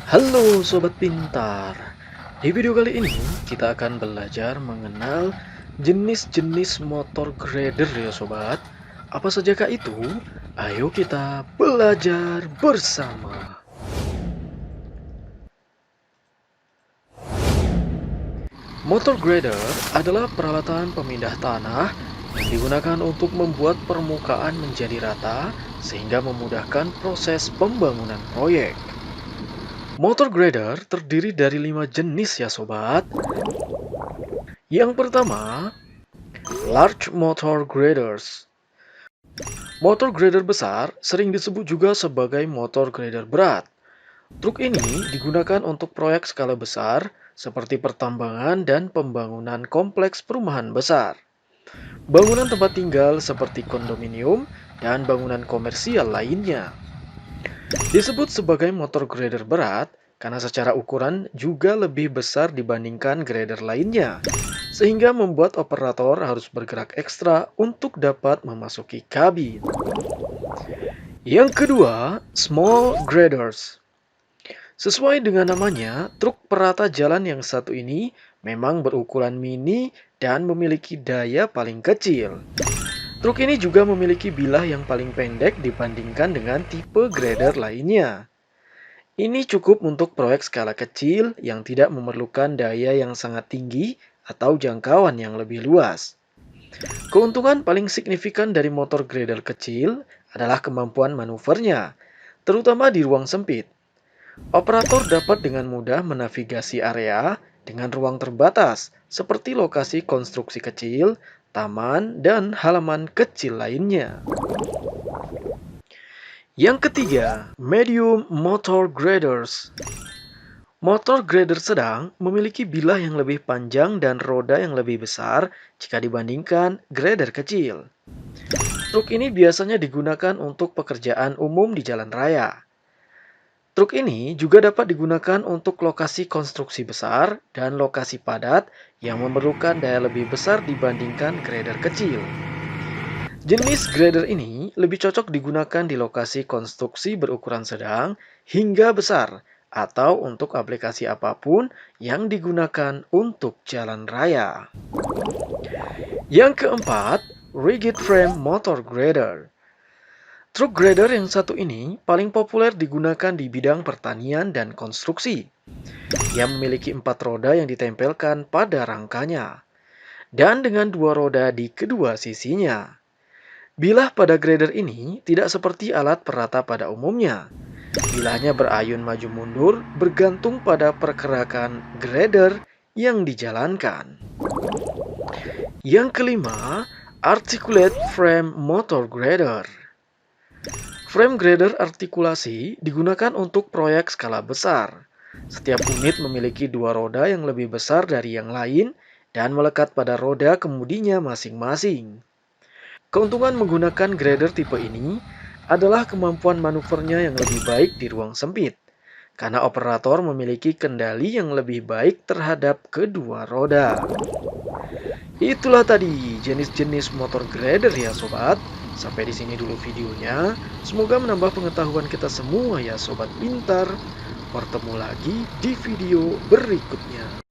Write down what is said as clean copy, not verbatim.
Halo Sobat Pintar. Di video kali ini kita akan belajar mengenal jenis-jenis motor grader ya sobat. Apa sajakah itu? Ayo kita belajar bersama. Motor grader adalah peralatan pemindah tanah yang digunakan untuk membuat permukaan menjadi rata sehingga memudahkan proses pembangunan proyek. Motor grader terdiri dari 5 jenis ya sobat. Yang pertama, large motor graders. Motor grader besar sering disebut juga sebagai motor grader berat. Truk ini digunakan untuk proyek skala besar seperti pertambangan dan pembangunan kompleks perumahan besar. Bangunan tempat tinggal seperti kondominium dan bangunan komersial lainnya. Disebut sebagai motor grader berat karena secara ukuran juga lebih besar dibandingkan grader lainnya, sehingga membuat operator harus bergerak ekstra untuk dapat memasuki kabin. Yang kedua, small graders. Sesuai dengan namanya, truk perata jalan yang satu ini memang berukuran mini dan memiliki daya paling kecil. Truk ini juga memiliki bilah yang paling pendek dibandingkan dengan tipe grader lainnya. Ini cukup untuk proyek skala kecil yang tidak memerlukan daya yang sangat tinggi atau jangkauan yang lebih luas. Keuntungan paling signifikan dari motor grader kecil adalah kemampuan manuvernya, terutama di ruang sempit. Operator dapat dengan mudah menavigasi area dengan ruang terbatas, seperti lokasi konstruksi kecil, taman, dan halaman kecil lainnya. Yang ketiga, medium motor graders. Motor grader sedang memiliki bilah yang lebih panjang dan roda yang lebih besar jika dibandingkan grader kecil. Truk ini biasanya digunakan untuk pekerjaan umum di jalan raya. Truk ini juga dapat digunakan untuk lokasi konstruksi besar dan lokasi padat yang memerlukan daya lebih besar dibandingkan grader kecil. Jenis grader ini lebih cocok digunakan di lokasi konstruksi berukuran sedang hingga besar atau untuk aplikasi apapun yang digunakan untuk jalan raya. Yang keempat, rigid frame motor grader. Truk grader yang satu ini paling populer digunakan di bidang pertanian dan konstruksi. Ia memiliki 4 roda yang ditempelkan pada rangkanya, dan dengan 2 roda di kedua sisinya. Bilah pada grader ini tidak seperti alat perata pada umumnya. Bilahnya berayun maju mundur bergantung pada pergerakan grader yang dijalankan. Yang kelima, articulate frame motor grader. Frame grader artikulasi digunakan untuk proyek skala besar. Setiap unit memiliki 2 roda yang lebih besar dari yang lain dan melekat pada roda kemudinya masing-masing. Keuntungan menggunakan grader tipe ini adalah kemampuan manuvernya yang lebih baik di ruang sempit, karena operator memiliki kendali yang lebih baik terhadap kedua roda. Itulah tadi jenis-jenis motor grader ya sobat. Sampai di sini dulu videonya. Semoga menambah pengetahuan kita semua ya sobat pintar. Bertemu lagi di video berikutnya.